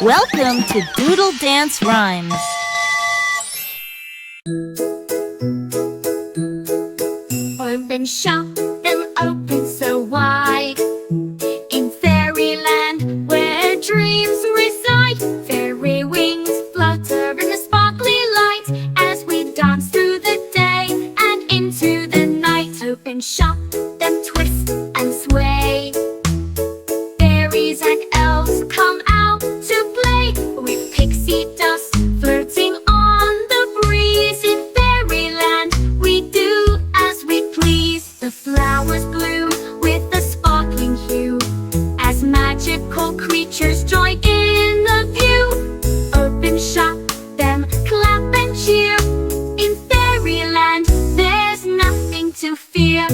Welcome to Doodle Dance Rhymes. Open shop, them open so wide. In Fairyland, where dreams reside, fairy wings flutter in the sparkly light as we dance through the day and into the night. Open shop, them twist and sway. Fairies and elves come out to play with pixie dust flirting on the breeze. In Fairyland, we do as we please. The flowers bloom with a sparkling hue as magical creatures join in the view. Open shop, them clap and cheer. In Fairyland, there's nothing to fear.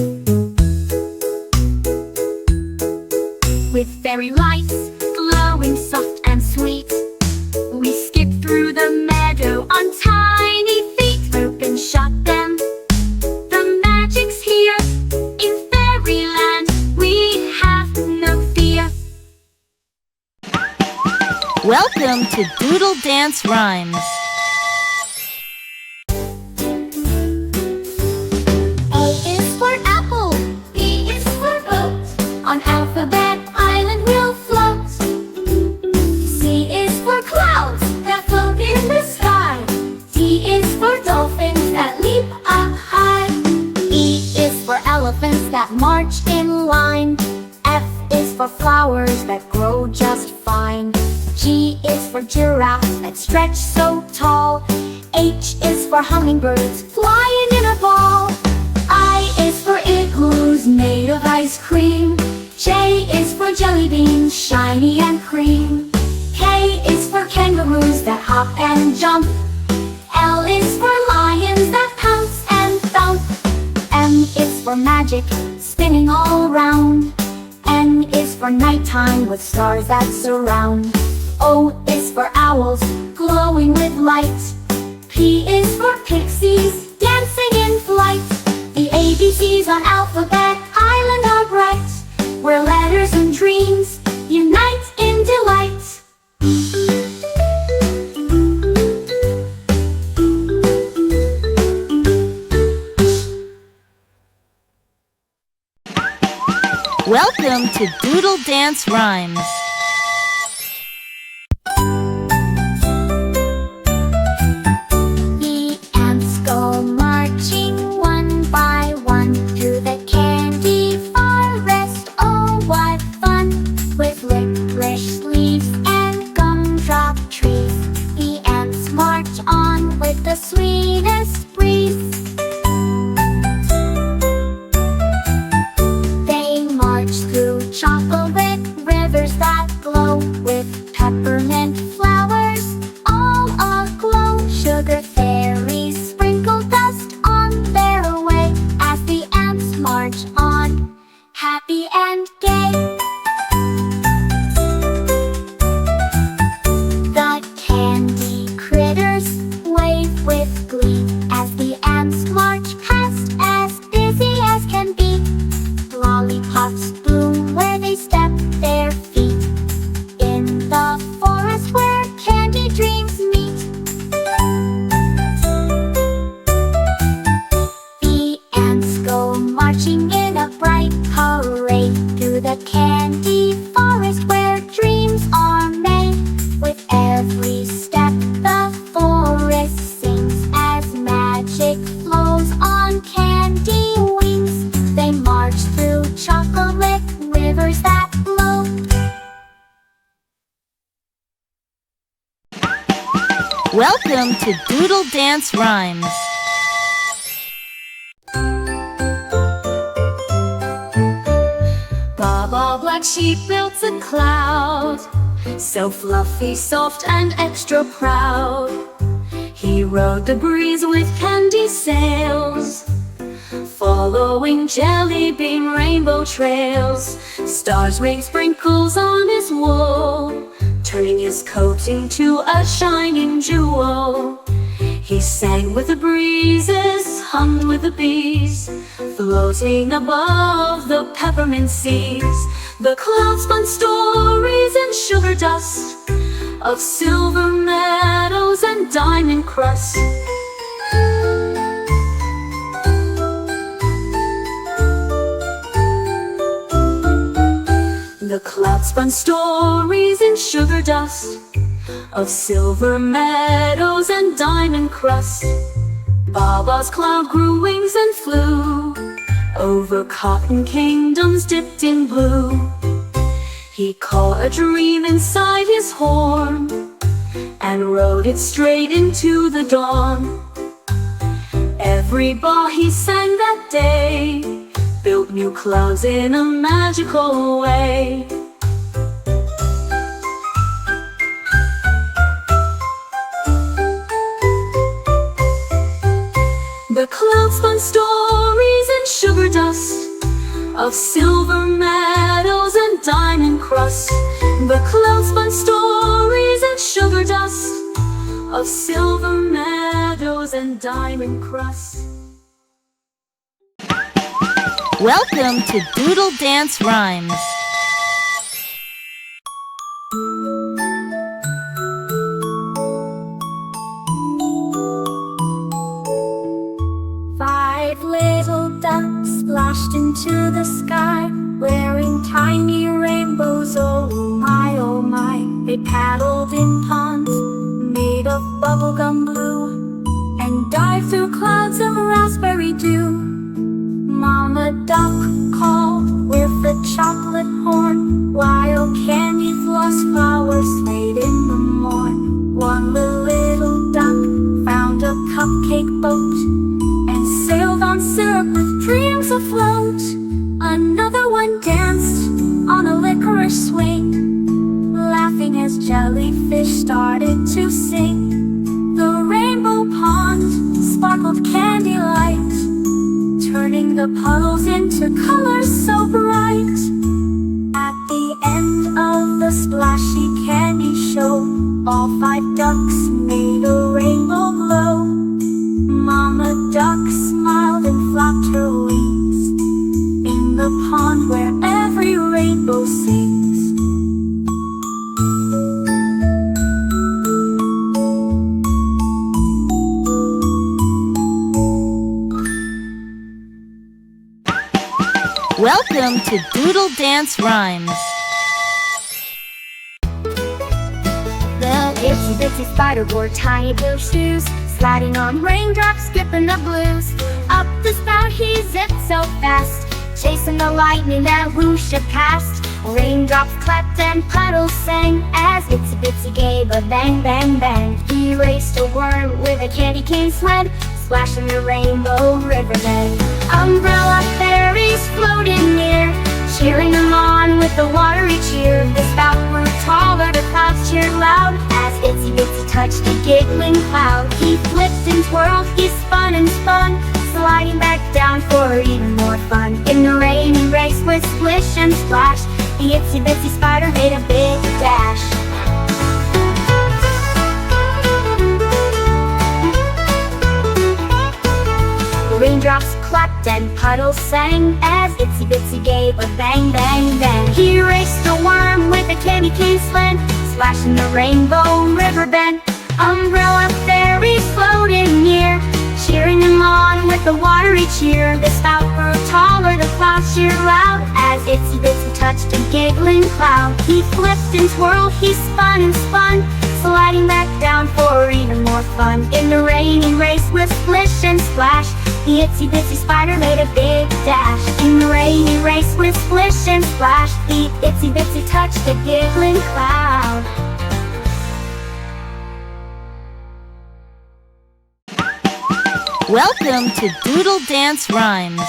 With fairy lights glowing soft and sweet, we skip through the meadow on tiny feet. Open shop, them, the magic's here. In Fairyland, we have no fear. Welcome to Doodle Dance Rhymes. A is for apple, B is for boat. On Alphabet Island we'll float. C is for clouds that float in the sky. D is for dolphins that leap up high. E is for elephants that march in line. F is for flowers that grow just fine. G is for giraffes that stretch so tall. H is for hummingbirds flying in a ball. I is for igloos made of ice cream. J is for jelly beans, shiny and cream. K is for kangaroos that hop and jump. L is for lions that pounce and thump. M is for magic, spinning all round. N is for nighttime with stars that surround. O is for owls, glowing with light. P is for pixies, dancing in flight. The ABCs on Alphabet Island are bright, where letters and dreams unite in delight. Welcome to Doodle Dance Rhymes. The ants go marching one by one through the candy forest. Oh, what fun! With licorice leaves and gumdrop trees, the ants march on with the sweetest breeze. They march through chocolate rivers that glow with peppermint flowers all aglow. Sugar fairies sprinkle dust on their way as the ants march on, happy and gay. The candy critters wave with glee as the ants march past, as busy as can be. Lollipops bloom where they step their feet, in the forest where candy dreams meet. The ants go marching in a bright parade through the candy forest where dreams are made. With every step the forest sings as magic flows on candy wings. They march through chocolate rivers that flow. Welcome to Doodle Dance Rhymes. Baba Black Sheep built a cloud, so fluffy, soft, and extra proud. He rode the breeze with candy sails, following jelly bean rainbow trails. Stars rain sprinkles on his wool, turning his coat into a shining jewel. He sang with the breezes, hummed with the bees, floating above the peppermint seas. The clouds spun stories in sugar dust of silver meadows and diamond crusts. The clouds spun stories in sugar dust of silver meadows and diamond crusts. Baba's cloud grew wings and flew over cotton kingdoms dipped in blue. He caught a dream inside his horn and rode it straight into the dawn. Every bar he sang that day built new clouds in a magical way. The clouds spun stories in sugar dust of silver meadows and diamond crusts. The clouds spun stories in sugar dust of silver meadows and diamond crusts. Welcome to Doodle Dance Rhymes. Five little ducks splashed into the sky, wearing tiny rainbows, oh my, oh my. They paddled in ponds made of bubblegum blue and dived through clouds of raspberry dew. Mama duck called with a chocolate horn, while candy floss flowers played in the morn. One little duck found a cupcake boat and sailed on syrup with dreams afloat. Another one danced on a licorice swing, laughing as jellyfish started to sing. The rainbow pond sparkled candy light, turning the puddles into colors so bright. At the end of the splashy candy show, all five ducks made a rainbow glow. Mama duck smiled and flapped her wings in the pond where every rainbow sings. Welcome to Doodle Dance Rhymes. The itsy bitsy spider wore tiny blue shoes, sliding on raindrops, skipping the blues. Up the spout he zipped so fast, chasing the lightning that whooshed past. Raindrops clapped and puddles sang as itsy bitsy gave a bang bang bang. He raced a worm with a candy cane sled, splashing the rainbow riverbed. Umbrella fairies floating near, cheering them on with a watery cheer. The spout grew taller, the clouds cheered loud as itsy bitsy touched a giggling cloud. He flipped and twirled, he spun and spun, sliding back down for even more fun. In the rainy race with splish and splash, the itsy bitsy spider made a big dash. Raindrops clapped and puddles sang as itsy bitsy gave a bang bang bang. He raced a worm with a candy cane sled, splashing the rainbow riverbed. Umbrella fairies floating near, cheering him on with a watery cheer. The spout grew taller, the clouds cheered loud as itsy bitsy touched a giggling cloud. He flipped and twirled, he spun and spun, sliding back down for even more fun. In the rainy race with splish and splash, the itsy bitsy spider made a big dash. In the rainy race with splish and splash, the itsy bitsy touched a giggling cloud. Welcome to Doodle Dance Rhymes.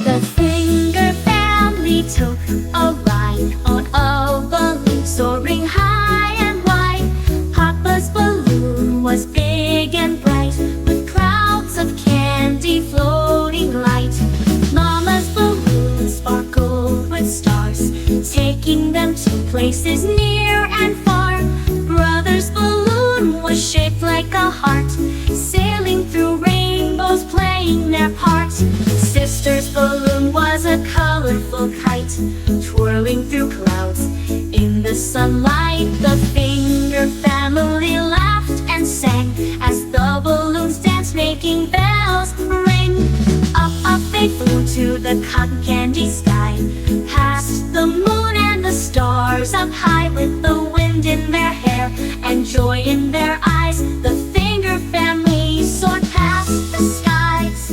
The Finger family took a ride on a balloon soaring high and wide. Papa's balloon was big and bright, with clouds of candy floating light. Mama's balloon sparkled with stars, taking them to places near and far. Brother's balloon was shaped like a heart, sailing through rainbows, playing their part. Sister's balloon was a colorful kite, twirling through clouds. In the sunlight, the Finger family laughed and sang as the balloons danced, making bells ring. Up, up they flew to the cotton candy sky, past the moon and the stars up high. With the wind in their hair and joy in their eyes, the Finger family soared past the skies.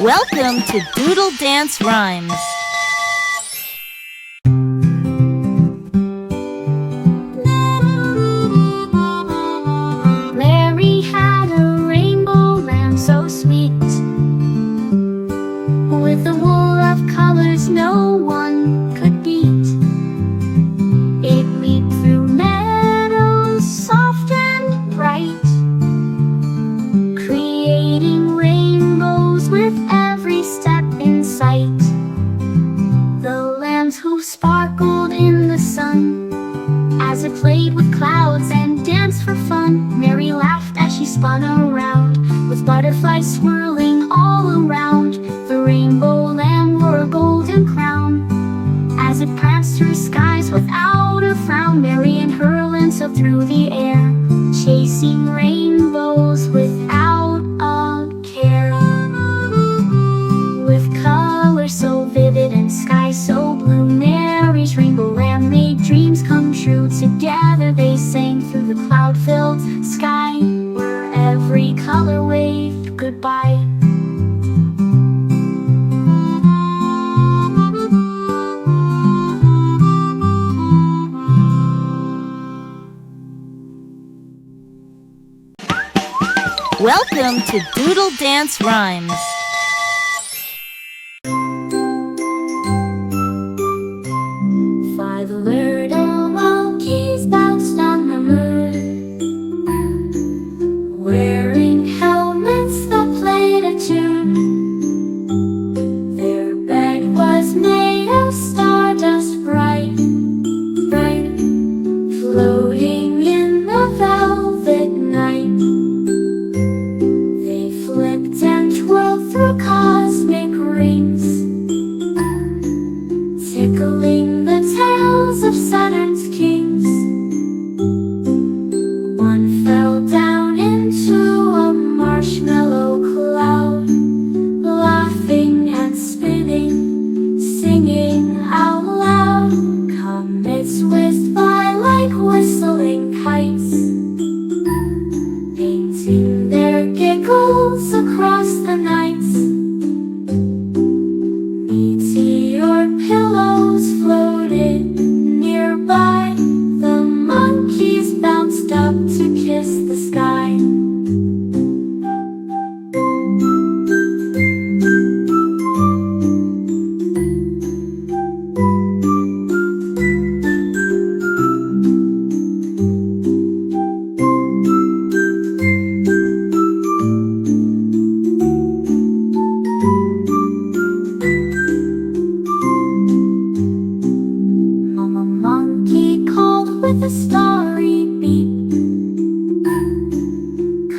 Welcome to Doodle Dance Rhymes. Larry had a rainbow lamb so sweet, with a wool of colors no one could beat. It leaped through meadows soft and bright, creating rainbows with every step in sight. The lamb's hoof sparkled in the sun as it played with clouds and danced for fun. Mary laughed as she spun around, with butterflies swirling all around. The rainbow lamb wore a golden crown as it pranced through skies without a frown. Mary and her lingered through the air, chasing rainbows without a care. With colors so vivid and sky so blue, Mary's rainbow lamb made dreams come true. Together they sang through the cloud-filled sky, where every color waved goodbye. Welcome to Doodle Dance Rhymes. Five little monkeys bounced on the moon, wearing helmets that played a tune. Their bed was made of stardust bright, bright, floating in the velvet night. They flipped and twirled through cosmic rings, tickling the tails of Saturn's kings. One fell down into a marshmallow cloud, laughing and spinning, singing out loud. Comets whizzed by like whistling kites, painting their giggles across the nights. Meteor pillows floated nearby, the monkeys bounced up to kiss the sky. Mama monkey called with a starry beat,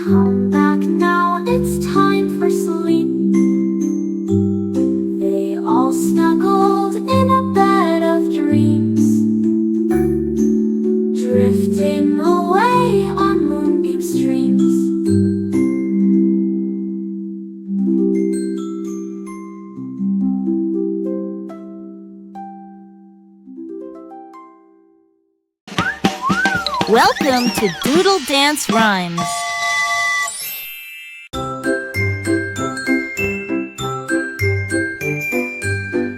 come back now, it's time for sleep. They all snuggled in a bed of dreams, drifting away on moonbeam streams. Welcome to Doodle Dance Rhymes.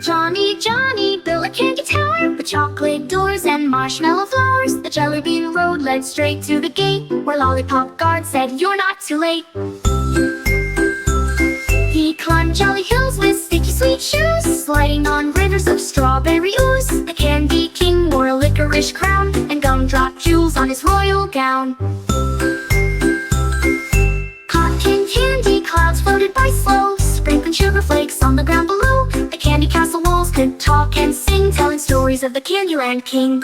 Johnny, Johnny built a candy tower with chocolate doors and marshmallow flowers. The jelly bean road led straight to the gate, where lollipop guard said, "You're not too late." He climbed jolly hills with sticky sweet shoes, sliding on rivers of strawberry ooze. The candy king wore a licorice crown and gumdrop jewels on his royal gown. Cotton candy clouds floated by slow, sprinkling sugar flakes on the ground below. The candy castle walls could talk and sing, telling stories of the Candyland king.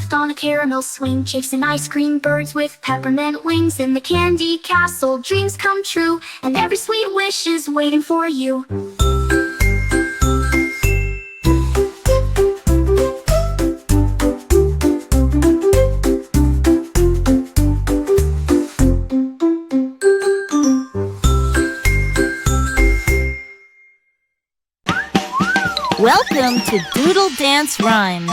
left on a caramel swing, chasing ice cream birds with peppermint wings. In the candy castle, dreams come true, and every sweet wish is waiting for you. Welcome to Doodle Dance Rhymes.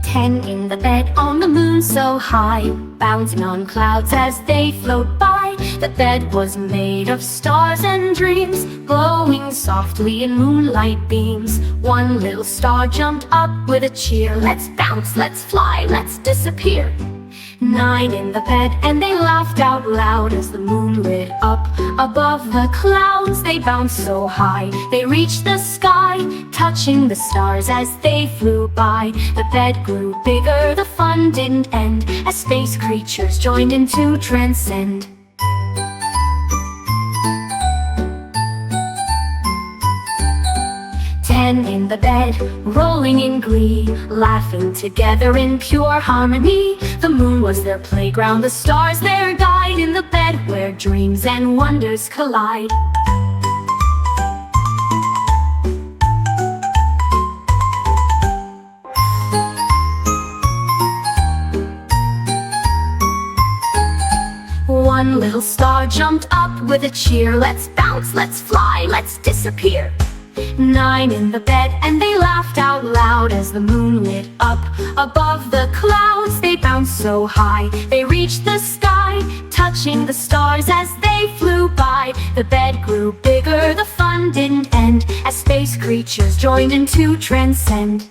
10 in the bed on the moon so high, bouncing on clouds as they float by. The bed was made of stars and dreams, glowing softly in moonlight beams. One little star jumped up with a cheer. Let's bounce, let's fly, let's disappear. 9 in the bed and they laughed out loud as the moon lit up above the clouds. They bounced so high, they reached the sky, touching the stars as they flew by. The bed grew bigger, the fun didn't end, as space creatures joined in to transcend. 10 in the bed, rolling in glee, laughing together in pure harmony. The moon was their playground, the stars their guide, in the bed where dreams and wonders collide. One little star jumped up with a cheer. Let's bounce, let's fly, let's disappear. 9 in the bed and they laughed out loud as the moon lit up above the clouds. They bounced so high, they reached the sky, touching the stars as they flew by. The bed grew bigger, the fun didn't end, as space creatures joined in to transcend.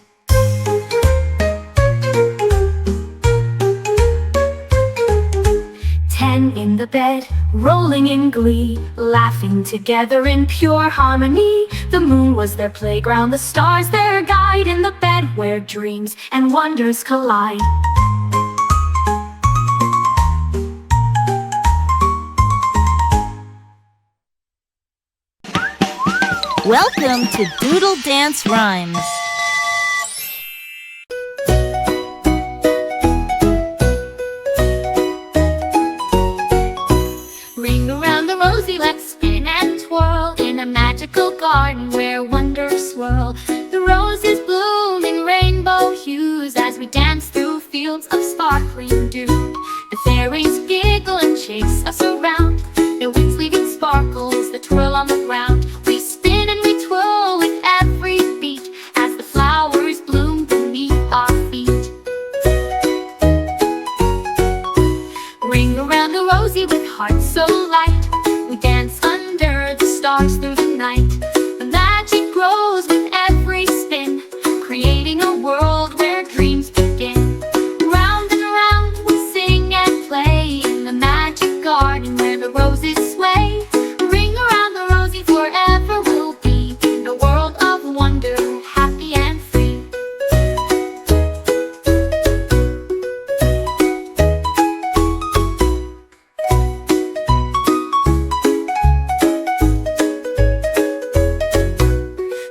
10 in the bed, rolling in glee, laughing together in pure harmony. The moon was their playground, the stars their guide, in the bed where dreams and wonders collide. Welcome to Doodle Dance Rhymes. Ring around the rosy, let's spin and twirl in a magical garden where wonders swirl. The roses bloom in rainbow hues as we dance through fields of sparkling dew. The fairies giggle and chase us around, their wings leaving sparkles that twirl on the ground. We spin and we twirl with every beat as the flowers bloom beneath our feet. Ring around the rosy with hearts so light, we dance under the stars through the night. The magic grows with every spin, creating a world where dreams begin. Round and round we sing and play in the magic garden where the roses sway. Ring around the rosy, forever we'll be in a world of wonder, happy and free.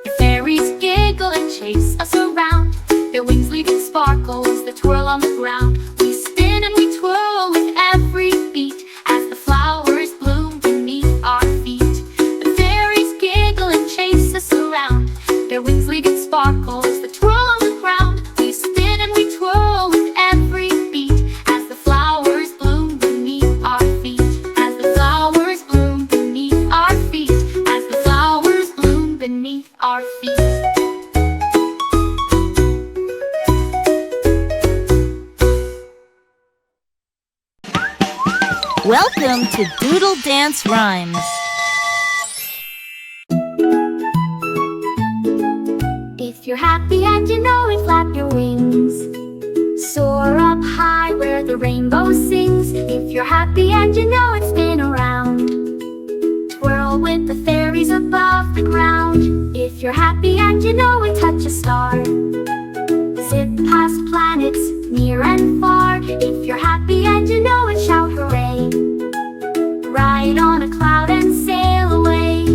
The fairies giggle and chase us around, their wings leaving sparkles that twirl on the ground. We spin and we twirl with every beat as the flowers bloom beneath our feet. The fairies giggle and chase us around, their wings leaving sparkles that twirl on the ground. We spin and we twirl with every beat as the flowers bloom beneath our feet. As the flowers bloom beneath our feet. As the flowers bloom beneath our feet. Welcome to Doodle Dance Rhymes. If you're happy and you know it, flap your wings. Soar up high where the rainbow sings. If you're happy and you know it, spin around. Twirl with the fairies above the ground. If you're happy and you know it, touch a star. Zip past planets near and far. If you're happy and you know it, shout hooray. Ride on a cloud and sail away.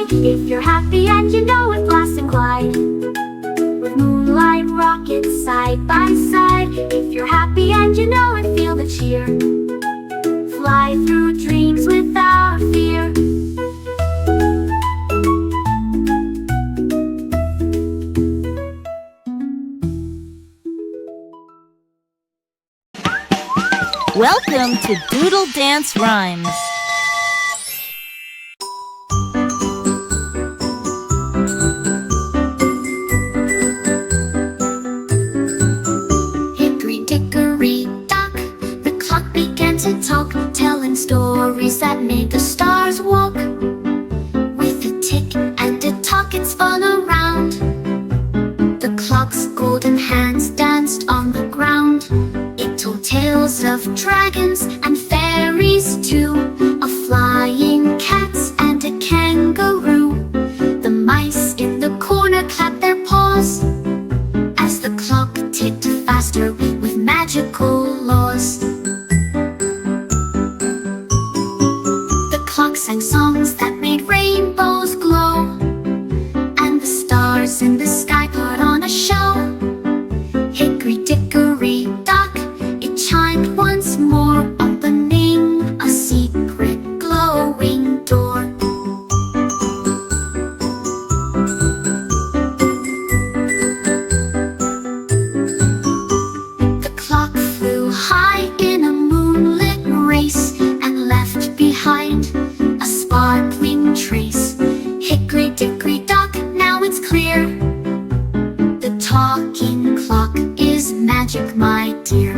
ride. If you're happy and you know it, blast and glide. With moonlight rockets side by side. If you're happy and you know it, feel the cheer. Fly through dreams without fear. Welcome to Doodle Dance Rhymes. Hickory dickory dock, the clock began to talk, telling stories that made the stars walk. With a tick and a tock it spun around. The clock's golden hands danced on the ground. It told tales of dragons and fairies too, of flying cats and a kangaroo. The mice in the corner clapped their paws as the clock ticked faster with magical laws. The clock sang songs that made rainbows glow, and the stars in the sky put on a show. Hickory dickory dock, it chimed once more, opening a secret glowing door. The clock flew high in a moonlit race and left behind a sparkling trace. Hickory dickory dock, now it's clear. The talking clock is magic, my dear.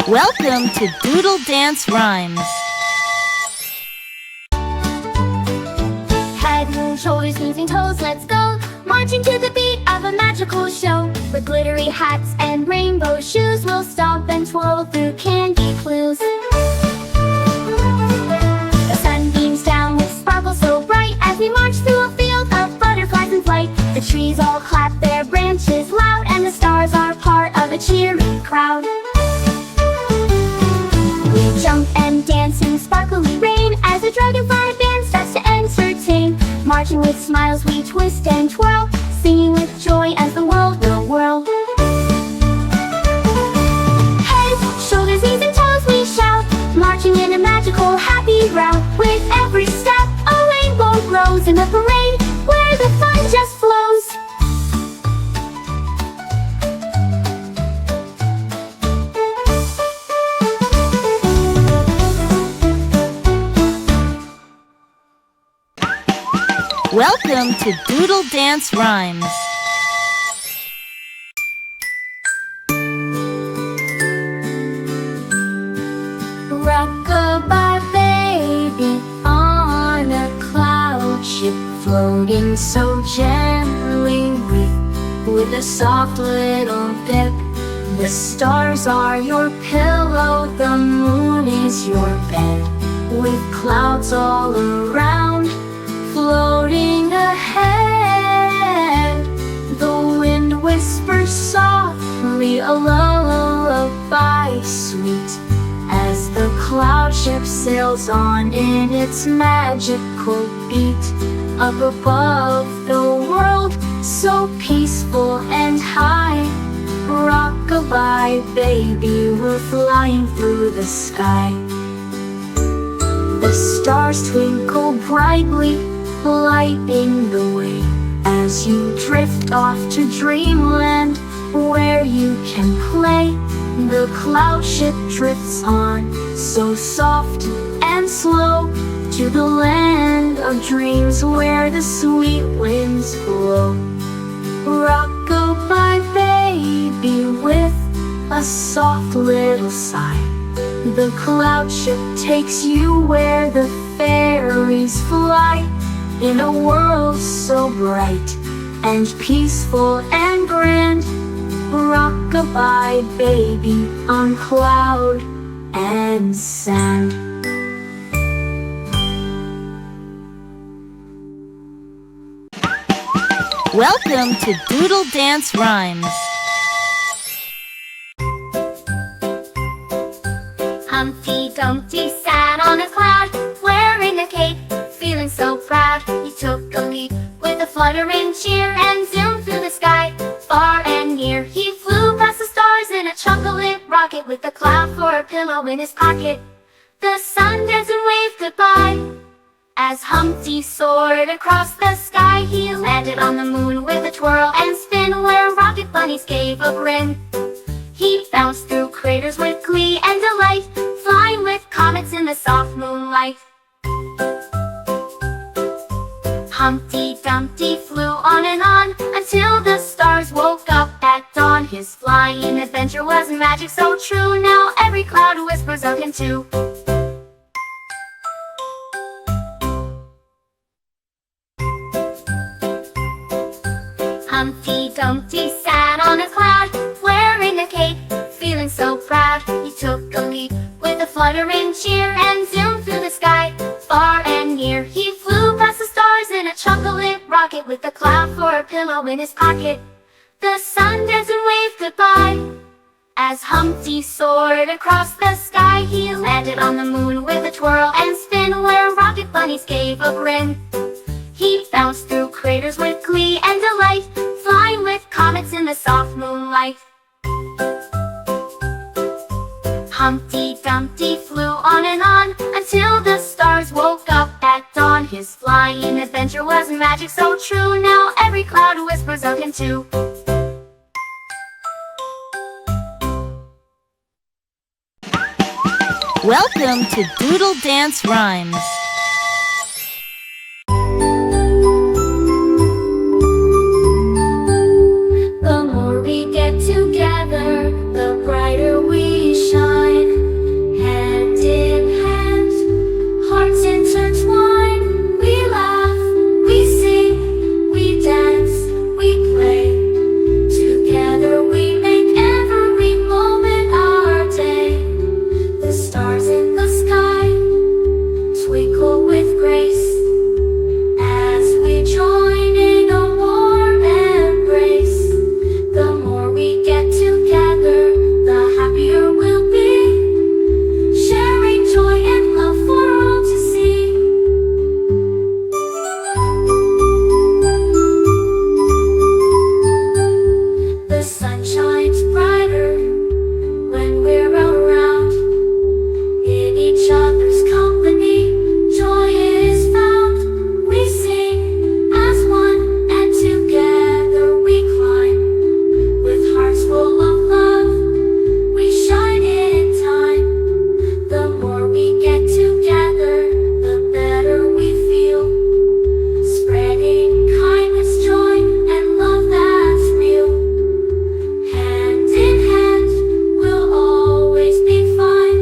Welcome to Doodle Dance Rhymes. Head, shoulders, knees and toes, let's go. Marching to the beat of a magical show. With glittery hats and rainbow shoes, we'll stomp and twirl through candy clues. The sun beams down with sparkles so bright as we march through a field of butterflies in flight. The trees all clap their branches loud, and the stars are part of a cheering crowd. We jump and dance in sparkly rain as the dragonfly band starts to entertain. Marching with smiles we twist and twirl, singing with joy as the world will whirl. Heads, shoulders, knees and toes we shout, marching in a magical happy route. With every step a rainbow grows in the parade where the fun just flows. Welcome to Doodle Dance Rhymes. Rock-a-bye baby on a cloud ship, floating so gently with a soft little dip. The stars are your pillow, the moon is your bed, with clouds all around, floating ahead. The wind whispers softly, a lullaby sweet, as the cloud ship sails on in its magical beat. Up above the world, so peaceful and high, rock-a-bye baby, we're flying through the sky. The stars twinkle brightly, lighting the way as you drift off to dreamland, where you can play. The cloud ship drifts on, so soft and slow, to the land of dreams where the sweet winds blow. Rock-a-bye baby with a soft little sigh. The cloud ship takes you where the fairies fly, in a world so bright and peaceful and grand. Rock-a-bye baby on cloud and sand. Welcome to Doodle Dance Rhymes. Humpty Dumpty sat on a cloud, wearing a cape, feeling so proud. He took a leap with a fluttering cheer and zoomed through the sky, far and near. He flew past the stars in a chocolate rocket with a cloud for a pillow in his pocket. The sun danced and waved goodbye. As Humpty soared across the sky, he landed on the moon with a twirl and spin, where rocket bunnies gave a grin. He bounced through craters with glee and delight, flying with comets in the soft moonlight. Humpty Dumpty flew on and on until the stars woke up at dawn. His flying adventure was magic so true, now every cloud whispers of him too. Humpty Dumpty sat on a cloud, wearing a cape, feeling so proud. He took a leap with a fluttering cheer and zoomed through the sky, far and near. He flew past the stars in a chocolate rocket with a cloud for a pillow in his pocket. The sun danced and waved goodbye. As Humpty soared across the sky, he landed on the moon with a twirl and spin, where rocket bunnies gave a grin. He bounced through craters with glee and delight, flying with comets in the soft moonlight. Humpty Dumpty flew on and on until the stars woke up at dawn. His flying adventure was magic so true, now every cloud whispers of him too. Welcome to Doodle Dance Rhymes. The more we get together, the brighter we shine. Hand in hand, hearts intertwine. We laugh, we sing, we dance, we play. Together we make every moment our day. The stars in the sky twinkle with grace as we join in a warm embrace. The more we get together, the happier we'll be, sharing joy and love for all to see. The sun shines brighter when we're around. In each other's company, joy is found. We sing as one, and together we climb. With hearts full of love, we shine in time. The more we get together, the better we feel. Spreading kindness, joy, and love that's real. Hand in hand, we'll always be fine.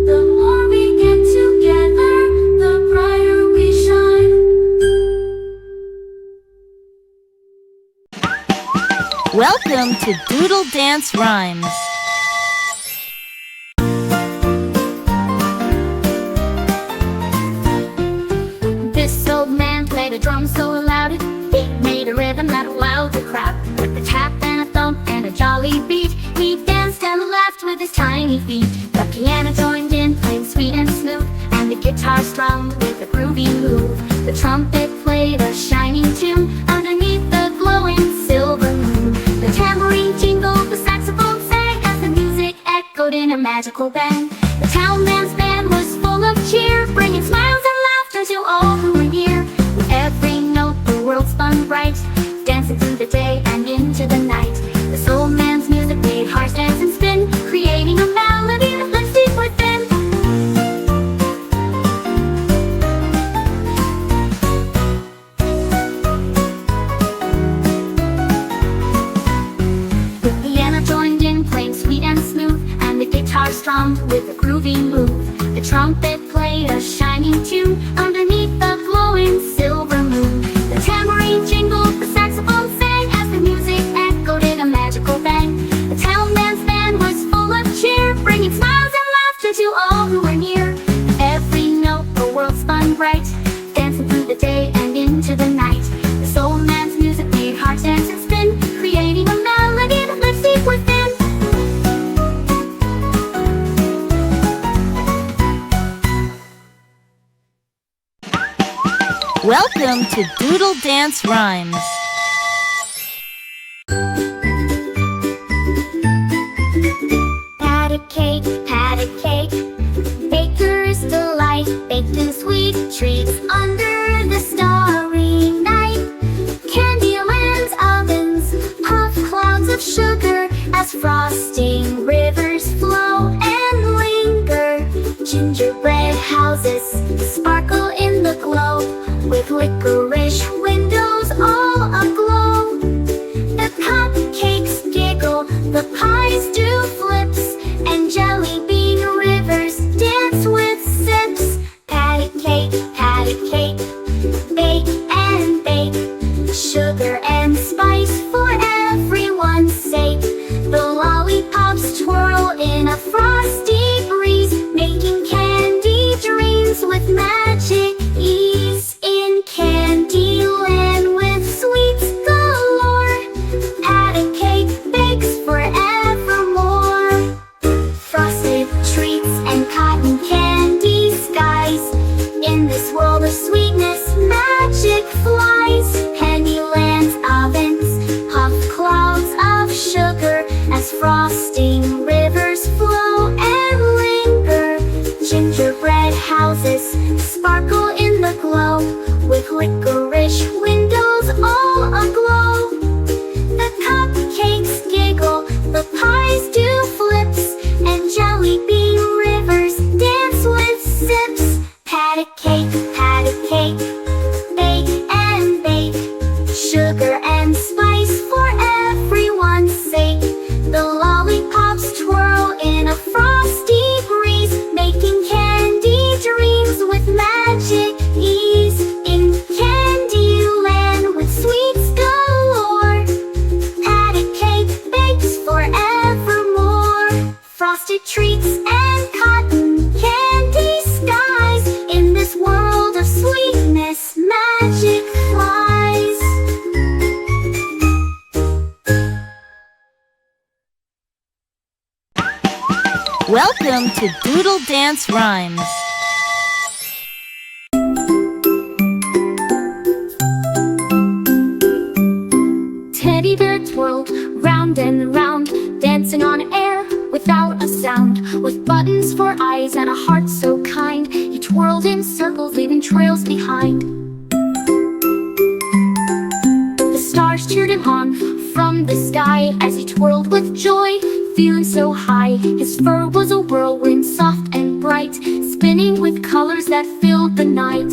The more we get together, the brighter we shine. Welcome to Doodle Dance Rhymes. This old man played a drum so loud it made a rhythm that wowed the crowd. With a tap and a thump and a jolly beat, he danced and laughed with his tiny feet. The piano joined in, playing sweet and smooth, and the guitar strummed with a groovy move. The trumpet played a shining tune underneath the glowing silver moon. The tambourine jingled, the saxophone sang as the music echoed in a magical bang. The town band's band was full of cheer, bringing smiles and laughter to all who were near. With every note the world spun bright, dancing through the day and into the night. The soul man's music made hearts dance and spin, creating a melody that lives deep within. The piano joined in, playing sweet and smooth, and the guitar strummed with a groovy move. The trumpet played a shining tune underneath the glowing silver moon. The tambourine jingled, the saxophone sang as the music echoed in a magical bang. The town band's band was full of cheer, bringing smiles and laughter to all who were near. Every note the world spun bright, dancing through the day and into the night. The soul man's music made hearts dance and spin, creating a melody that lives deep within. Welcome to Doodle Dance Rhymes. Pat a cake, baker's delight, baked in sweet treats under the starry night. Candyland's ovens puff clouds of sugar as frosting rivers flow and linger. Gingerbread houses sparkle in the glow with licorice windows all aglow. The cupcakes giggle, the pies do flips, and jelly bean rivers dance with sips. Pat a cake, bake and bake, sugar and spice for everyone's sake. The lollipops twirl in a frosty breeze, making candy dreams with magic ease. In Candyland with sweets galore, Pat a cake bakes forevermore. Frosted treats and cotton candy skies, in this world of sweetness, magic flies. Candyland's ovens puff clouds of sugar as frosting rivers flow and linger. Gingerbread houses sparkle in the glow with licorice windows all aglow. The cupcakes giggle, the pies do flips, and jelly bean rivers dance with sips. Pat a cake, bake and bake, sugar and spice for everyone's sake. The lollipops twirl in a frosty breeze, making candy dreams with magic ease. In Candyland with sweets galore, Pat a cake bakes forevermore. Frosted treats and cotton candy skies, in this world of sweetness, magic flies. Welcome to Doodle Dance Rhymes. Teddy bear twirled round and round, dancing on air without a sound. With buttons for eyes and a heart so kind, he twirled in circles, leaving trails behind. The stars cheered him on from the sky as he twirled with joy, feeling so high. His fur was a whirlwind, soft and bright, spinning with colors that filled the night.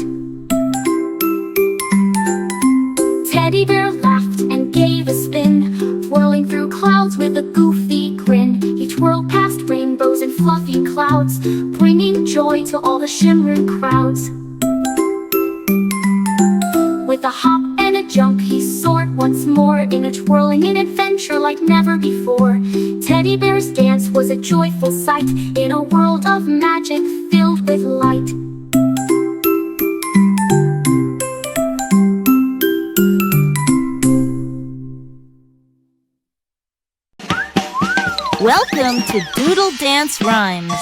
Teddy bear laughed and gave a spin, whirling through clouds with a goofy grin. He twirled past rainbows and fluffy clouds, bringing joy to all the shimmering crowds. With a hop and a jump, he soared once more, in a twirling adventure like never before. Teddy bear's dance was a joyful sight, in a world of magic filled with light. Welcome to Doodle Dance Rhymes.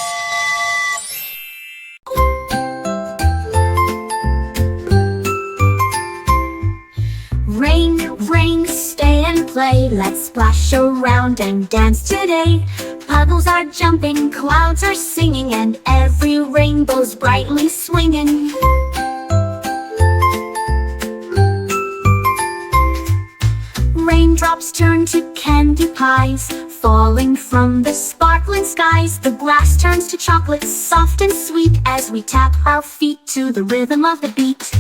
Rain, rain, stay and play, let's splash around and dance today. Puddles are jumping, clouds are singing, and every rainbow's brightly swinging. Raindrops turn to candy pies, falling from the sparkling skies. The glass turns to chocolate, soft and sweet, as we tap our feet to the rhythm of the beat.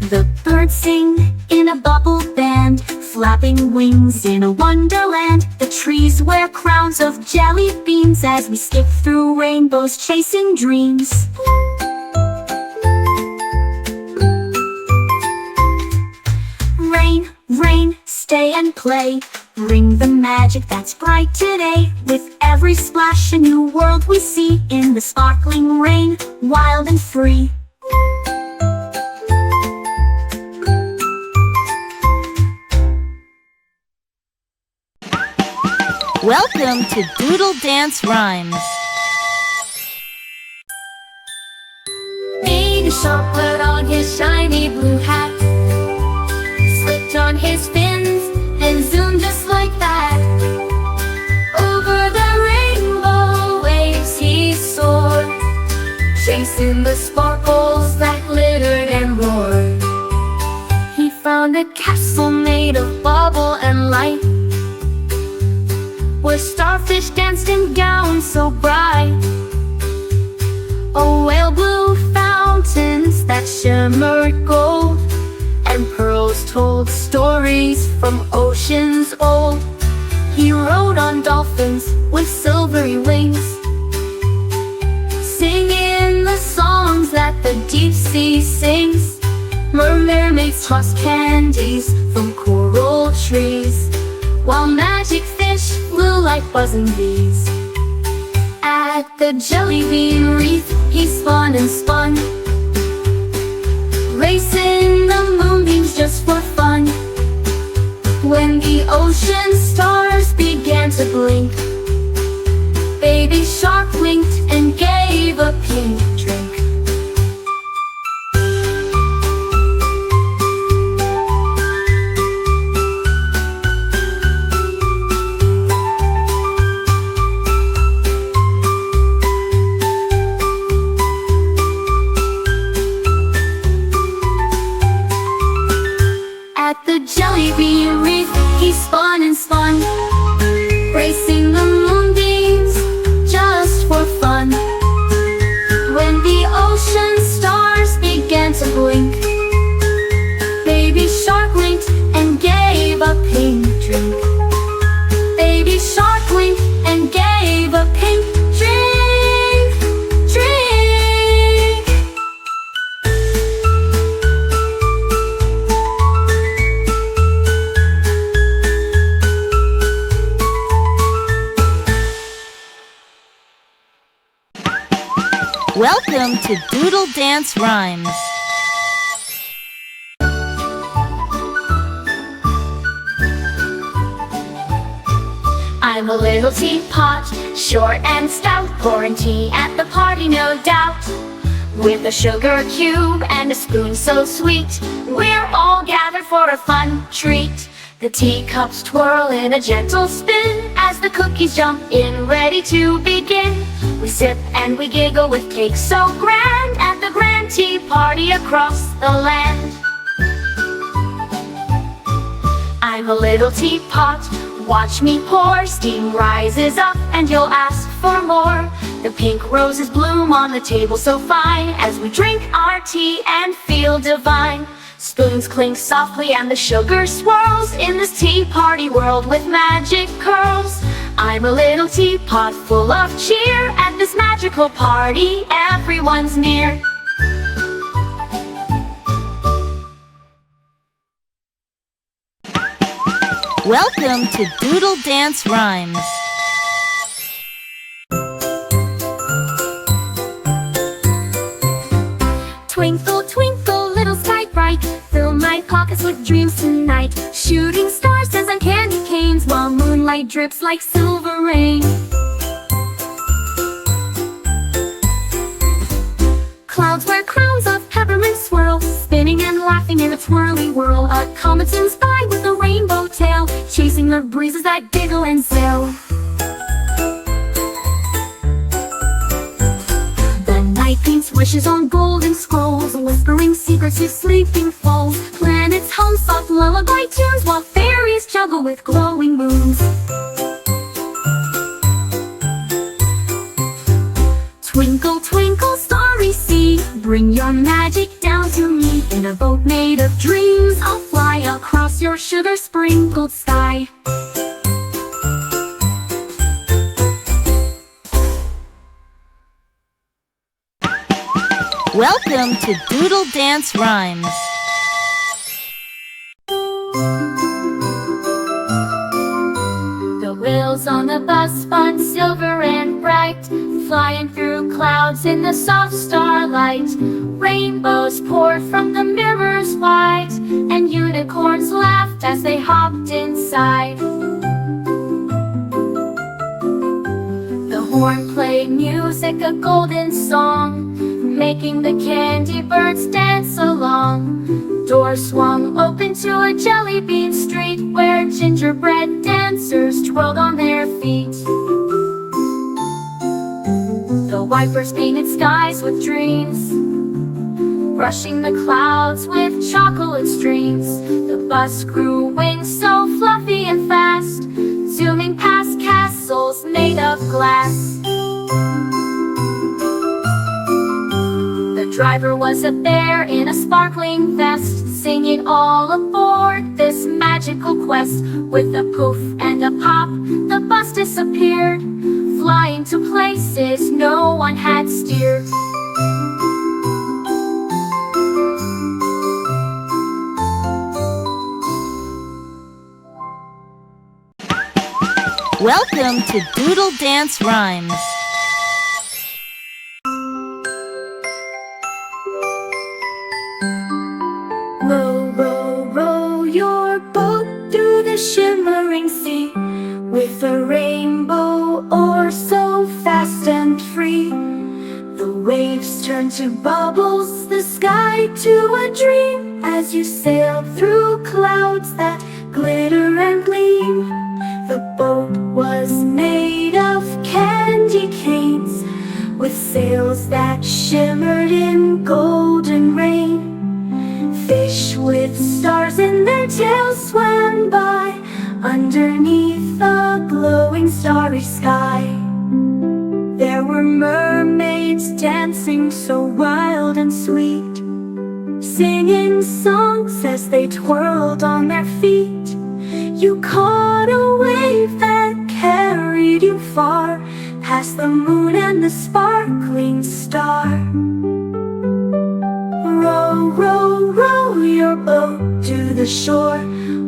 The birds sing in a bubble band, flapping wings in a wonderland. The trees wear crowns of jelly beans as we skip through rainbows chasing dreams. Rain, rain, stay and play, bring the magic that's bright today. With every splash a new world we see, in the sparkling rain, wild and free. Welcome to Doodle Dance Rhymes. Shark put on his shiny blue hat, slipped on his fins, and zoomed just like that. Over the rainbow waves he soared, chasing the sparkles that glittered and roared. He found a castle made of bubble and light, where starfish danced in gowns so bright. A whale blew fountains that shimmered gold, and pearls told stories from oceans old. He rode on dolphins with silvery wings, singing the songs that the deep sea sings. Mermaids tossed candies from coral trees, while magic fish flew like buzzing bees. At the jelly bean reef he spun and spun, racing the moonbeams just for fun. When the ocean stars began to blink, baby shark winked and gave a pink drink. At the jelly bean reef he spun and spun, racing the moonbeams just for fun. When the ocean stars began to blink, baby shark winked and gave a pink drink. Baby shark winked and gave a pink drink. Drink. Welcome to Doodle Dance Rhymes. I'm a little teapot, short and stout, pouring tea at the party, no doubt. With a sugar cube and a spoon so sweet, we're all gathered for a fun treat. The teacups twirl in a gentle spin as the cookies jump in, ready to begin. We sip and we giggle with cake so grand at the grand tea party across the land. I'm a little teapot, watch me pour. Steam rises up and you'll ask for more. The pink roses bloom on the table so fine as we drink our tea and feel divine. Spoons clink softly and the sugar swirls in this tea party world with magic curls. I'm a little teapot full of cheer. At this magical party, everyone's near. Welcome to Doodle Dance Rhymes. Twinkle, twinkle, little sky bright, fill my pockets with dreams tonight. Shooting stars as on candy canes, while moonlight drips like silver rain. Clouds wear crowns of peppermint swirl, spinning and laughing in a twirly whirl. A comet's in sky with a rainbow tail, chasing the breezes that giggle and sail. Night paints wishes on golden scrolls, whispering secrets to sleeping foes. Planets hum soft lullaby tunes, while fairies juggle with glowing moons. Twinkle, twinkle, starry sea, bring your magic down to me. In a boat made of dreams, I'll fly across your sugar-sprinkled sky. Welcome to Doodle Dance Rhymes. The wheels on the bus spun silver and bright, flying through clouds in the soft starlight. Rainbows poured from the mirrors wide, and unicorns laughed as they hopped inside. The horn played music, a golden song, making the candy birds dance along. Doors swung open to a jelly bean street, where gingerbread dancers twirled on their feet. The wipers painted skies with dreams, brushing the clouds with chocolate streams. The bus grew wings so fluffy and fast, zooming past castles made of glass. The driver was a bear in a sparkling vest, singing all aboard this magical quest. With a poof and a pop, the bus disappeared, flying to places no one had steered. Welcome to Doodle Dance Rhymes. Row, row, row your boat through the shimmering sea, with a rainbow oar so fast and free. The waves turn to bubbles, the sky to a dream, as you sail through clouds that glitter and gleam. The boat was made of candy canes, with sails that shimmered in golden rain. Fish with stars in their tails swam by, underneath a glowing starry sky. There were mermaids dancing so wild and sweet, singing songs as they twirled on their feet. You caught a wave that carried you far, past the moon and the sparkling star. Row, row, row your boat to the shore,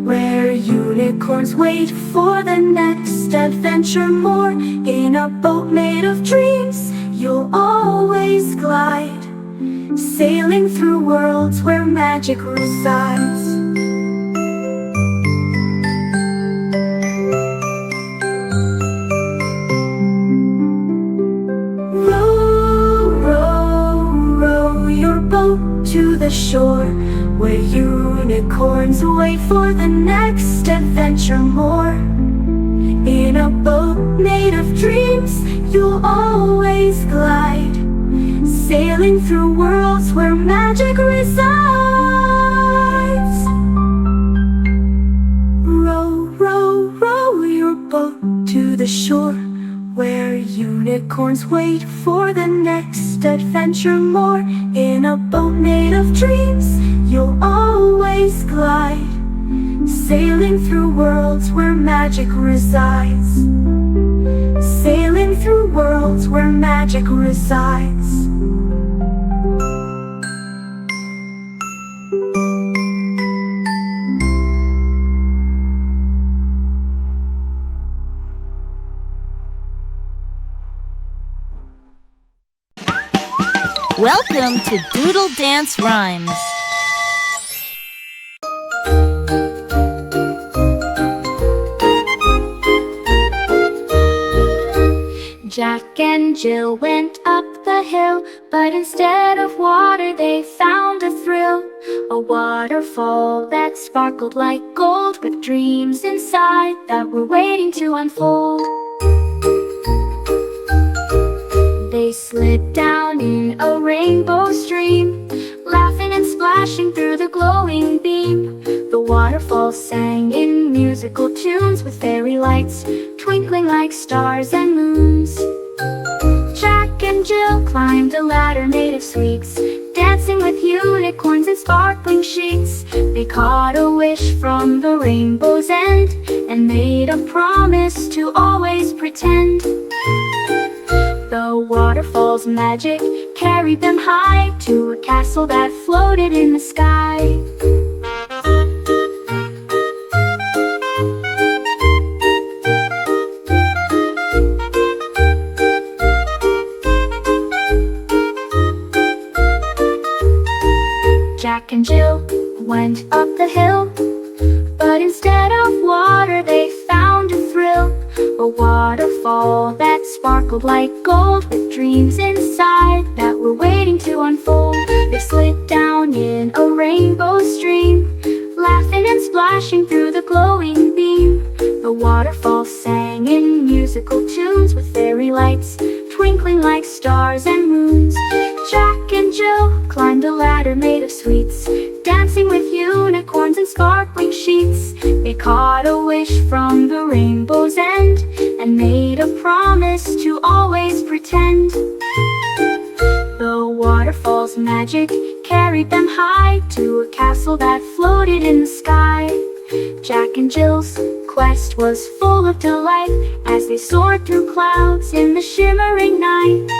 where unicorns wait for the next adventure more. In a boat made of dreams, you'll always glide, sailing through worlds where magic resides. To the shore, where unicorns wait for the next adventure more. In a boat made of dreams, you'll always glide, sailing through worlds where magic resides. Row, row, row your boat to the shore, where unicorns wait for the next adventure more. In a boat made of dreams, you'll always glide, sailing through worlds where magic resides. Sailing through worlds where magic resides. Welcome to Doodle Dance Rhymes. Jack and Jill went up the hill, but instead of water they found a thrill. A waterfall that sparkled like gold, with dreams inside that were waiting to unfold. They slid down in a rainbow stream, laughing and splashing through the glowing beam. The waterfall sang in musical tunes, with fairy lights twinkling like stars and moons. Jack and Jill climbed a ladder made of sweets, dancing with unicorns and sparkling sheets. They caught a wish from the rainbow's end, and made a promise to always pretend. The waterfall's magic carried them high, to a castle that floated in the sky. Jack and Jill went up the hill, but instead of water they found a thrill. A waterfall that sparkled like gold, with dreams inside that were waiting to unfold. They slid down in a rainbow stream, laughing and splashing through the glowing beam. The waterfall sang in musical tunes, with fairy lights twinkling like stars and moons. Jack and Jill climbed a ladder made of sweets, dancing with unicorns and sparkling sheets. They caught a wish from the rainbow's end, and made a promise to always pretend. The waterfall's magic carried them high to a castle that floated in the sky. Jack and Jill's quest was full of delight as they soared through clouds in the shimmering night.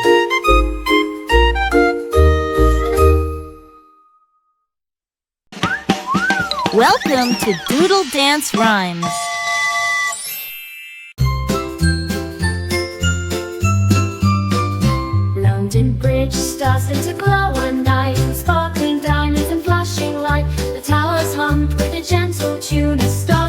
Welcome to Doodle Dance Rhymes. London Bridge started to glow one night, sparkling diamonds and flashing light. The towers hummed with a gentle tune, a star